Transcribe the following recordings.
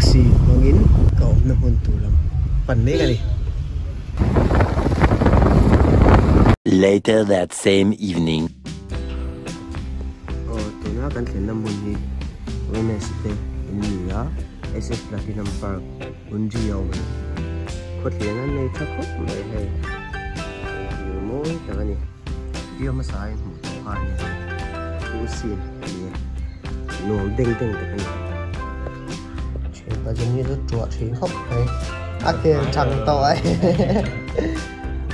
taxi mangin cậu nằm hôn tủ lắm phần đấy cái gì. Later that same evening. Tụi nó cần tiền nằm hôn gì Wednesday in New York SF Platinum Park Unji Yao mình khuất liền anh này thắc khúc vậy hay nhiều mối tại cái này dia mà sai một cái này cú xin nổ đinh đinh tại cái này chuyện ta giống như rất chuột chuyện khóc hay cái chẳng tội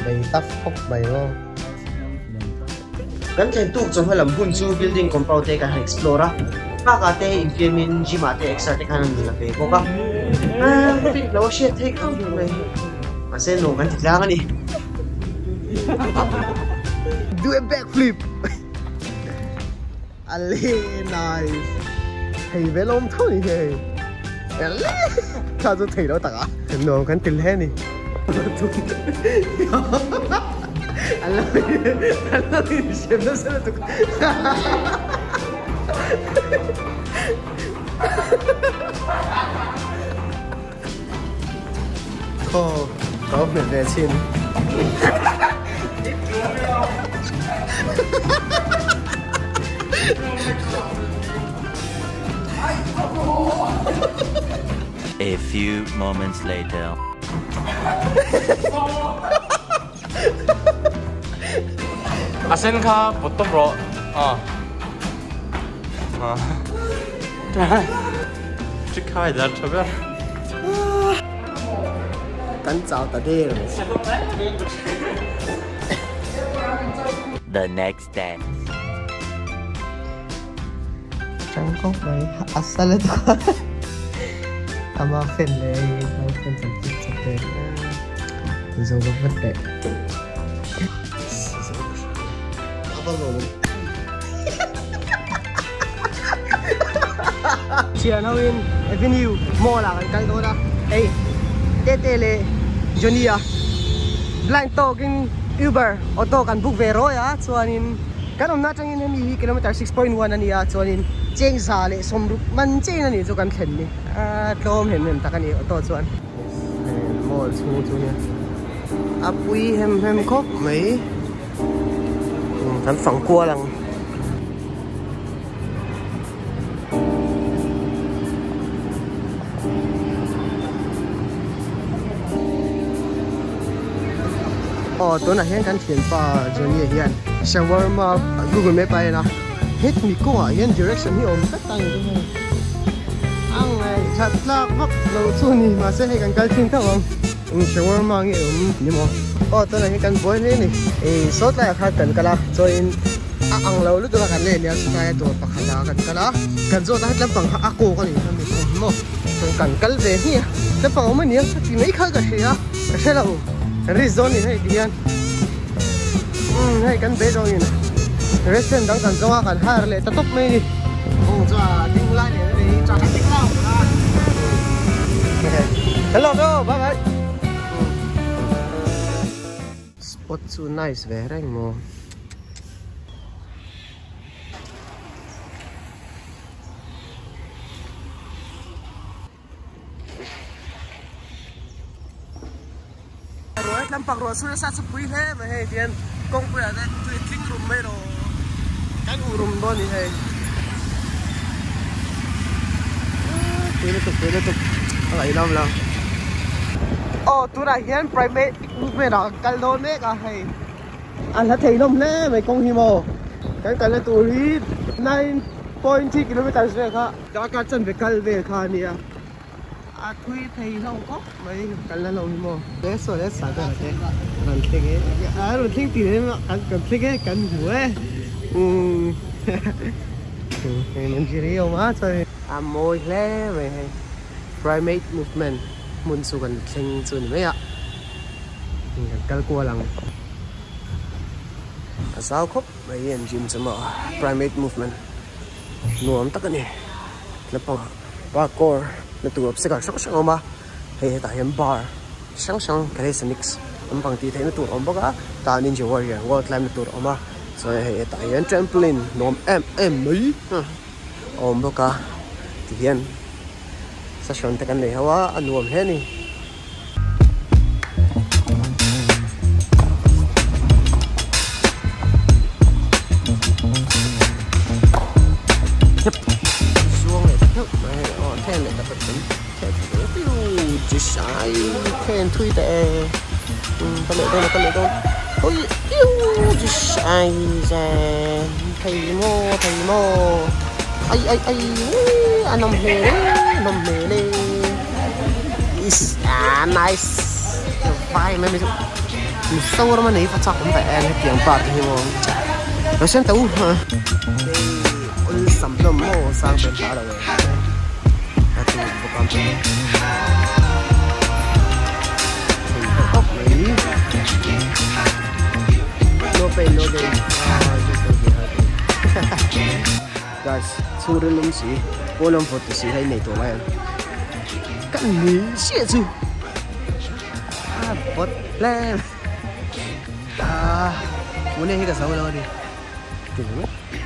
đầy tóc khóc bày không kan chen tu chong halam hun chu building compound te ka explore pa ka te infiamin jima te extra te kan la pe ko ka fi lo shit te ka mai ma se no kan tla ngani do a backflip ali nice hey velom thoi hey ali ka zo thei lo ta ka no kan til he ni 알람이 시험도 쓰러져. có việc về xin. A few moments later. 아센카 보통 브로 찍하이 나 저별 Cắn chào ta đi rồi. The next day. Chẳng có mấy asal itu. Ama fanเลยเราfan cantik cantik. Zo banget deh. Apa lo? Chia Hawin Avenue mall là cái đó đó. Ê, tê lệ Johnny à. Blind talking Uber auto kan book về rồi á, cho nên cái ông na trong in hi kilometer 6.1 anh à, cho nên chênh xa lệ xóm rụp man chênh anh cho kan khen đi. Lom hen ta kan ni auto chuan. Mall chu nha. Apui hem khóc mấy. Hắn phẳng cua lằng. Tối nay hiện căn thiền pa Johnny hiện shawarma Google Map này nè hết mi cô à hiện direction hi om tất tăng rồi ăn này chặt lạc mắc lâu chu ni mà sẽ hay căn cái thiên thao không shawarma nghe ni mo tối nay hiện căn boy này sốt lại khai tận cả la rồi ăn lâu lúc đó căn này nha sai đồ bạc hà căn cả la căn rồi ta hết làm bằng ako cái này mình mo rồi căn cái về hi làm bằng mình nhá thì mấy khai cái gì á cái là Rizon ni hay diyan. Hay kan bedo yun. Restaurant dang kan gawa kan harle tatop may ni. Sa tinglan ni sa tinglaw. Hello bro, bye bye. Spot so nice ve reng mo. Làm bằng rồi sudah sát sepui he mà he tiền công bây giờ tôi kinh room mấy đồ cái room đó như thế tôi tục lại làm tôi đã hiện private về đó cái đó đấy cả hay anh thấy lắm nè mấy công hi mò cái là tôi đi 9.3 km về cả cả chân về cái về cả nè tôi thấy lâu quá mấy cái là lâu mà để số để sao đó thế lần thứ cái lần thứ tí đấy mà cần thứ cái cần hủa cái mình chỉ riêu mà thôi môi lẽ về primate movement muốn số cần sinh chuẩn mấy ạ cái cua lằng sao khóc mấy em gym xem mà primate movement nuông tất cả này nó bằng parkour nó tụ tập sẽ cả sáng mà hay tại hiện bar sáng calisthenics ông bằng tí thế nó tụ ông bác á ta ninja warrior world climb nó tụ ông mà rồi hay tại hiện trampoline nôm em mấy ông bác á thì hiện session ta kan nei hawa anuam he ni xuống này thức này thêm này tập tính thêm chỉ sai thêm thui tệ con lệ con ôi yêu chỉ sai ra thầy mô ai anh nằm hề đấy is nice vai mấy sâu đó mà này phát cũng phải ăn tiếng bạc thì mà nó xem tấu hả ôi sắm lắm mô sang bên ta rồi à tụi một con tụi ốc đấy no pain no gain guys thu đến lắm xí cô lâm phật xí hay này tụi mày cắn mí xịa chứ phật lên muốn đi cái sao đâu đi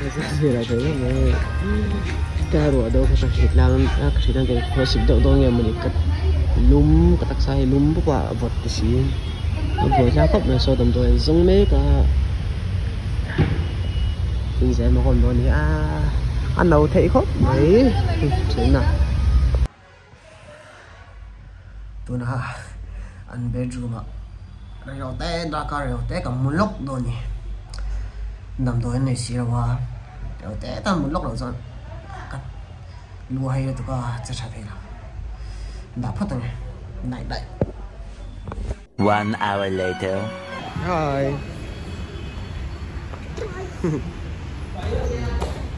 bây giờ thấy mà cái rùa đâu phải thịt làm cái thịt làm cái phải xịt đậu đâu nghe mình cắt lúm cái tắc sai lúm bốc quả vật xí vừa ra cấp này so tầm rồi giống mấy cả mình sẽ mà còn đi ăn đâu thấy khóc đấy chuyện nào tôi nói ăn bedroom ạ rồi té đã có rồi té cầm một lúc rồi nhỉ nằm tôi này xí rồi rồi té tao một lúc rồi rồi cắt lúa hay tụi có chắc chắn thế nào đã phát rồi này đây 1 hour later. Rồi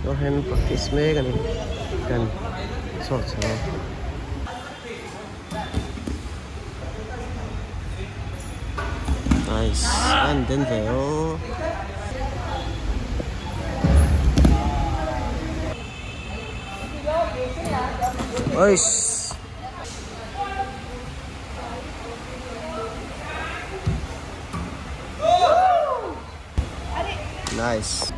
Go ahead and practice mấy cái này cần sort sao nice and then véo ôi nice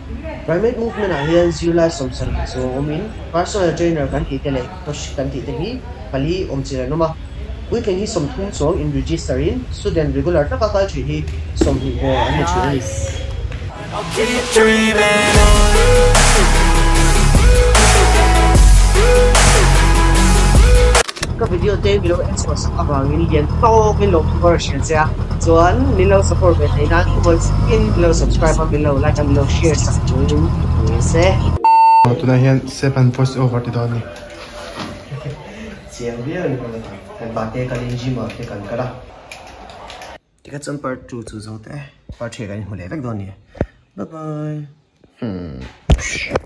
primate movement ah hian zula somsan so omin personal trainer kan ti tele coach kan ti te hi pali omchira noma we can hi som thum so in registering student regular ta ka ka chi hi som hi go an chi Keep dreaming các video te below experts abang in lian to below version sia chuan below support ve thei dan voice in below subscribe and below like and below share sa chuin se tuna hian 7 voice over ti don ni chiang bia ni kan ba te kan gym te kan kara tika chon part 2 chu zo te part 3 kan hule vek don ni bye bye